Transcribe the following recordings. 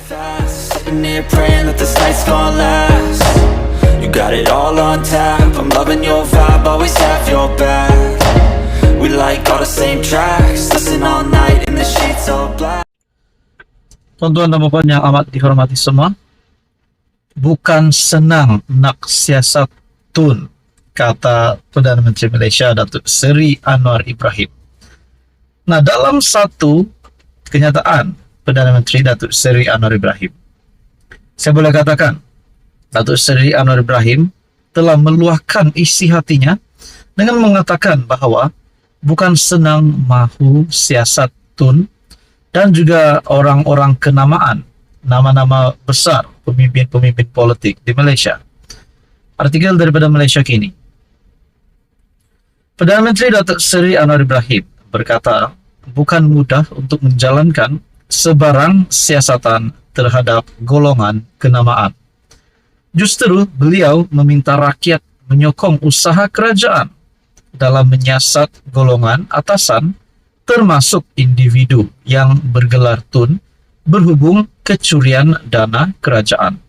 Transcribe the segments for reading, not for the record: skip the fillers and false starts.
fast, sitting here praying that this night's gonna last. You got it all on tap, I'm loving your vibe, always have your back. We like all the same tracks, listen all night in the sheets all black. Tuan-tuan dan puan yang amat dihormati semua, bukan senang nak siasat tun, kata Perdana Menteri Malaysia Datuk Seri Anwar Ibrahim. Nah, dalam satu kenyataan Perdana Menteri Datuk Seri Anwar Ibrahim, saya boleh katakan Datuk Seri Anwar Ibrahim telah meluahkan isi hatinya dengan mengatakan bahawa bukan senang mahu siasat tun dan juga orang-orang kenamaan, nama-nama besar pemimpin-pemimpin politik di Malaysia. Artikel daripada Malaysia Kini. Perdana Menteri Datuk Seri Anwar Ibrahim berkata, bukan mudah untuk menjalankan sebarang siasatan terhadap golongan kenamaan. Justru beliau meminta rakyat menyokong usaha kerajaan dalam menyiasat golongan atasan termasuk individu yang bergelar tun berhubung kecurian dana kerajaan.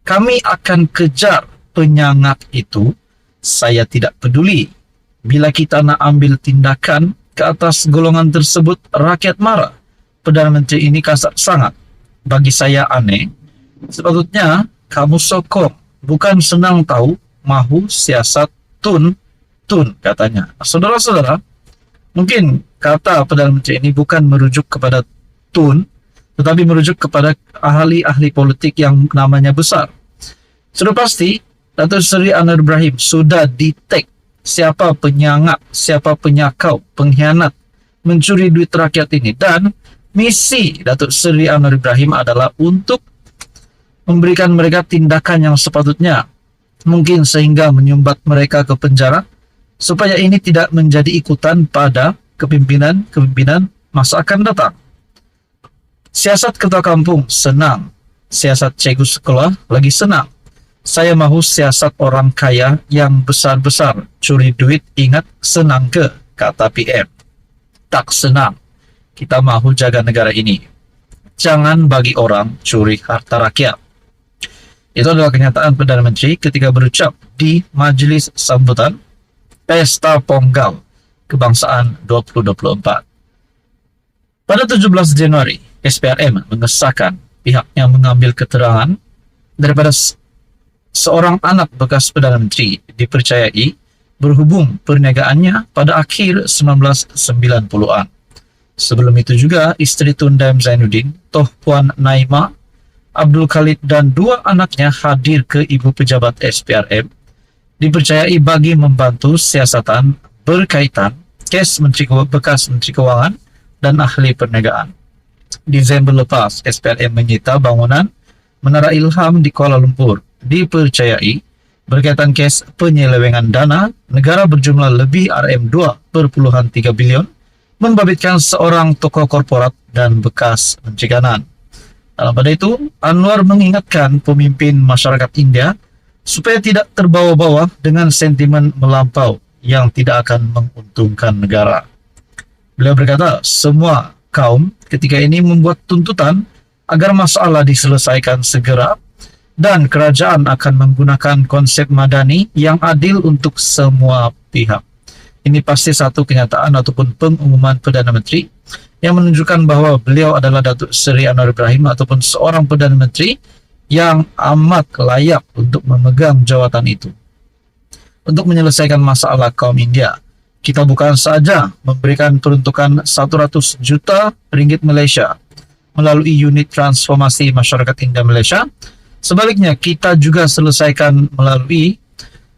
Kami akan kejar penyangak itu, saya tidak peduli. Bila kita nak ambil tindakan ke atas golongan tersebut, rakyat marah. Perdana Menteri ini kasar sangat. Bagi saya aneh. Sepatutnya kamu sokong, bukan senang tahu mahu siasat tun, katanya. Saudara-saudara, mungkin kata Perdana Menteri ini bukan merujuk kepada tun, tetapi merujuk kepada ahli-ahli politik yang namanya besar. Sudah pasti, Datuk Seri Anwar Ibrahim sudah detect siapa penyangak, siapa penyakau, pengkhianat, mencuri duit rakyat ini. Dan misi Datuk Seri Anwar Ibrahim adalah untuk memberikan mereka tindakan yang sepatutnya, mungkin sehingga menyumbat mereka ke penjara, supaya ini tidak menjadi ikutan pada kepimpinan masa akan datang. Siasat ketua kampung senang, siasat cikgu sekolah lagi senang. Saya mahu siasat orang kaya yang besar-besar curi duit, ingat senang ke, kata PM. Tak senang. Kita mahu jaga negara ini. Jangan bagi orang curi harta rakyat. Itu adalah kenyataan Perdana Menteri ketika berucap di Majlis Sambutan Pesta Ponggal Kebangsaan 2024. Pada 17 Januari, SPRM mengesahkan pihaknya mengambil keterangan daripada seorang anak bekas Perdana Menteri dipercayai berhubung perniagaannya pada akhir 1990-an. Sebelum itu juga, isteri Tun Daim Zainuddin, Toh Puan Naimah, Abdul Khalid dan dua anaknya hadir ke Ibu Pejabat SPRM, dipercayai bagi membantu siasatan berkaitan kes bekas Menteri Kewangan dan ahli perniagaan. Desember lepas, SPRM menyita bangunan Menara Ilham di Kuala Lumpur, dipercayai berkaitan kes penyelewengan dana negara berjumlah lebih RM2.3 bilion, membabitkan seorang tokoh korporat dan bekas Menteri Kanan. Dalam pada itu, Anwar mengingatkan pemimpin masyarakat India supaya tidak terbawa-bawa dengan sentimen melampau yang tidak akan menguntungkan negara. Beliau berkata, semua kaum ketika ini membuat tuntutan agar masalah diselesaikan segera dan kerajaan akan menggunakan konsep madani yang adil untuk semua pihak. Ini pasti satu kenyataan ataupun pengumuman Perdana Menteri yang menunjukkan bahawa beliau adalah Datuk Seri Anwar Ibrahim ataupun seorang Perdana Menteri yang amat layak untuk memegang jawatan itu. Untuk menyelesaikan masalah kaum India, kita bukan saja memberikan peruntukan 100 juta ringgit Malaysia melalui unit transformasi masyarakat India Malaysia. Sebaliknya, kita juga selesaikan melalui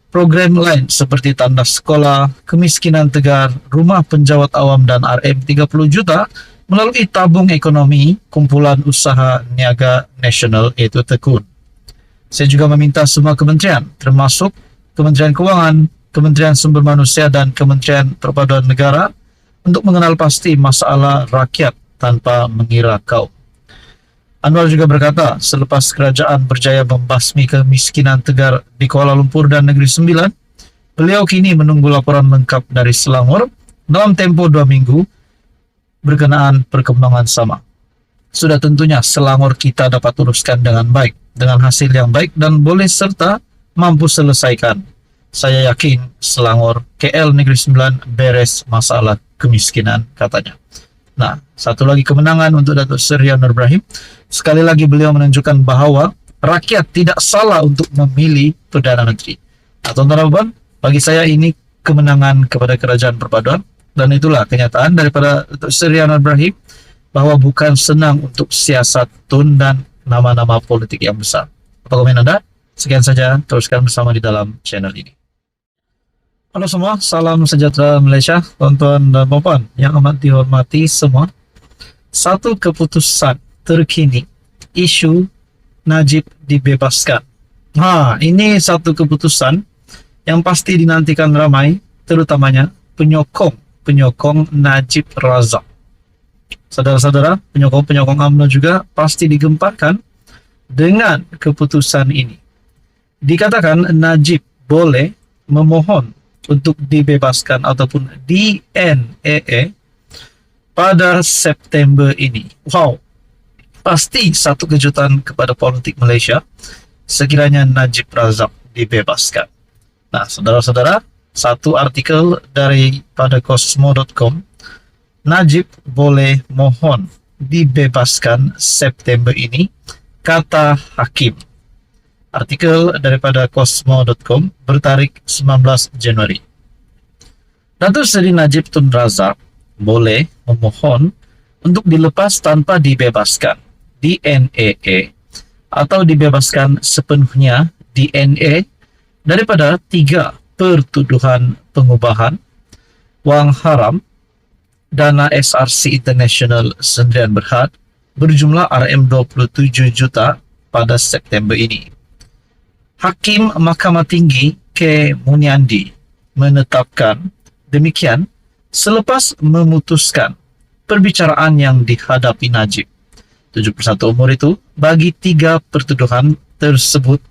program lain seperti tanda sekolah, kemiskinan tegar, rumah penjawat awam dan RM30 juta melalui tabung ekonomi kumpulan usaha niaga nasional iaitu Tekun. Saya juga meminta semua kementerian termasuk Kementerian Kewangan, Kementerian Sumber Manusia dan Kementerian Perpaduan Negara untuk mengenal pasti masalah rakyat tanpa mengira kaum. Anwar juga berkata, selepas kerajaan berjaya membasmi kemiskinan tegar di Kuala Lumpur dan Negeri Sembilan, beliau kini menunggu laporan lengkap dari Selangor dalam tempo 2 minggu berkenaan perkembangan sama. sudah tentunya Selangor kita dapat uruskan dengan baik, dengan hasil yang baik dan boleh serta mampu selesaikan. Saya yakin Selangor KL Negeri 9 beres masalah kemiskinan, katanya. Nah, satu lagi kemenangan untuk Datuk Seri Anwar Ibrahim. Sekali lagi beliau menunjukkan bahwa rakyat tidak salah untuk memilih Perdana Menteri. Nah, tuan-tuan, bagi saya ini kemenangan kepada kerajaan perpaduan, dan itulah kenyataan daripada Datuk Seri Anwar Ibrahim bahwa bukan senang untuk siasat tun dan nama-nama politik yang besar. Apa komen Anda? Sekian saja, teruskan bersama di dalam channel ini. Halo semua, salam sejahtera Malaysia, tuan-tuan dan puan yang amat dihormati semua. Satu keputusan terkini, isu Najib dibebaskan. Ini satu keputusan yang pasti dinantikan ramai, terutamanya penyokong Najib Razak. Saudara-saudara, penyokong UMNO juga pasti digemparkan dengan keputusan ini. Dikatakan Najib boleh memohon untuk dibebaskan ataupun DNAA pada September ini. Wow, pasti satu kejutan kepada politik Malaysia sekiranya Najib Razak dibebaskan. Nah, saudara-saudara, satu artikel daripada Cosmo.com, Najib boleh mohon dibebaskan September ini, kata hakim. Artikel daripada Cosmo.com bertarik 19 Januari. Datuk Seri Najib Tun Razak boleh memohon untuk dilepas tanpa dibebaskan DNAA atau dibebaskan sepenuhnya DNA daripada 3 pertuduhan pengubahan wang haram dana SRC International Sendirian Berhad berjumlah RM27 juta pada September ini. Hakim Mahkamah Tinggi K. Muniandi menetapkan demikian selepas memutuskan perbicaraan yang dihadapi Najib, 71 umur itu, bagi 3 pertuduhan tersebut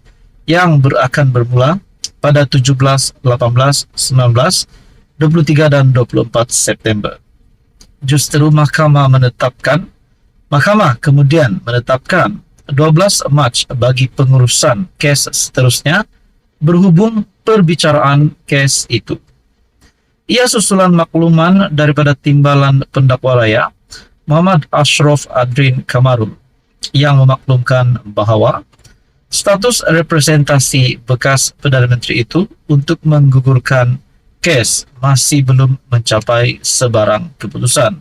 yang akan bermula pada 17, 18, 19, 23 dan 24 September. Justru Mahkamah kemudian menetapkan 12 Mac bagi pengurusan kes seterusnya berhubung perbicaraan kes itu. Ia susulan makluman daripada Timbalan Pendakwa Raya Muhammad Ashraf Adrin Kamarul yang memaklumkan bahawa status representasi bekas Perdana Menteri itu untuk menggugurkan kes masih belum mencapai sebarang keputusan.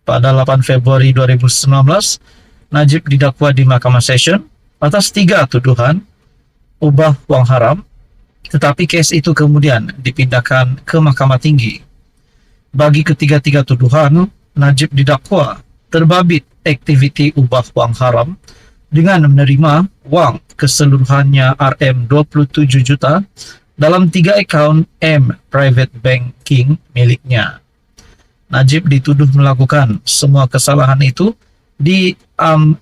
Pada 8 Februari 2019, Najib didakwa di Mahkamah Session atas 3 tuduhan ubah wang haram, tetapi kes itu kemudian dipindahkan ke Mahkamah Tinggi. Bagi ketiga-tiga tuduhan, Najib didakwa terbabit aktiviti ubah wang haram dengan menerima wang keseluruhannya RM27 juta dalam 3 akaun private banking miliknya. Najib dituduh melakukan semua kesalahan itu di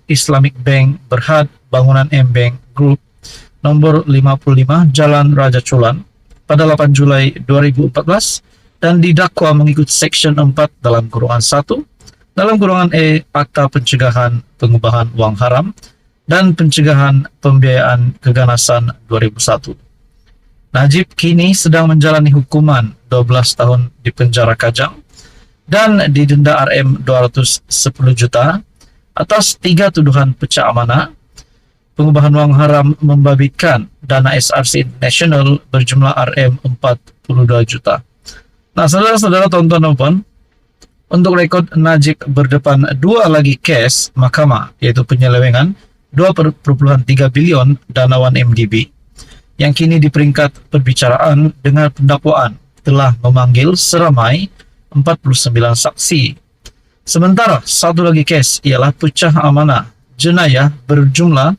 Islamic Bank Berhad Bangunan Bank Group nomor 55 Jalan Raja Chulan pada 8 Julai 2014 dan didakwa mengikut Seksyen 4 dalam kurungan 1 dalam kurungan E Akta Pencegahan Pengubahan Wang Haram dan Pencegahan Pembiayaan Keganasan 2001. Najib kini sedang menjalani hukuman 12 tahun di penjara Kajang dan didenda RM210 juta atas 3 tuduhan pecah amanah, pengubahan wang haram membabitkan dana SRC International berjumlah RM42 juta. Nah, saudara-saudara, tonton untuk rekod Najib berdepan 2 lagi kes mahkamah, yaitu penyelewengan 2,3 bilion dana 1MDB, yang kini di peringkat perbicaraan dengan pendakwaan telah memanggil seramai 49 saksi. Sementara satu lagi kes ialah pecah amanah jenayah berjumlah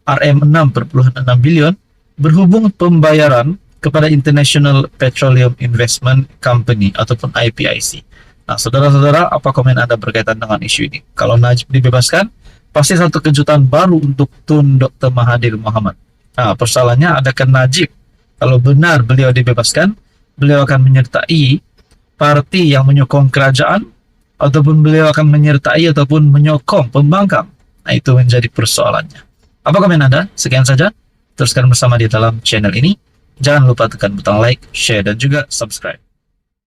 RM6,6 bilion berhubung pembayaran kepada International Petroleum Investment Company ataupun IPIC. Nah, saudara-saudara, apa komen Anda berkaitan dengan isu ini? Kalau Najib dibebaskan, pasti satu kejutan baru untuk Tun Dr. Mahathir Mohamad. Nah, persoalannya adakah Najib, kalau benar beliau dibebaskan, beliau akan menyertai parti yang menyokong kerajaan ataupun beliau akan menyertai ataupun menyokong pembangkang? Nah, itu menjadi persoalannya. Apa komen Anda? Sekian saja. Teruskan bersama di dalam channel ini. Jangan lupa tekan butang like, share, dan juga subscribe.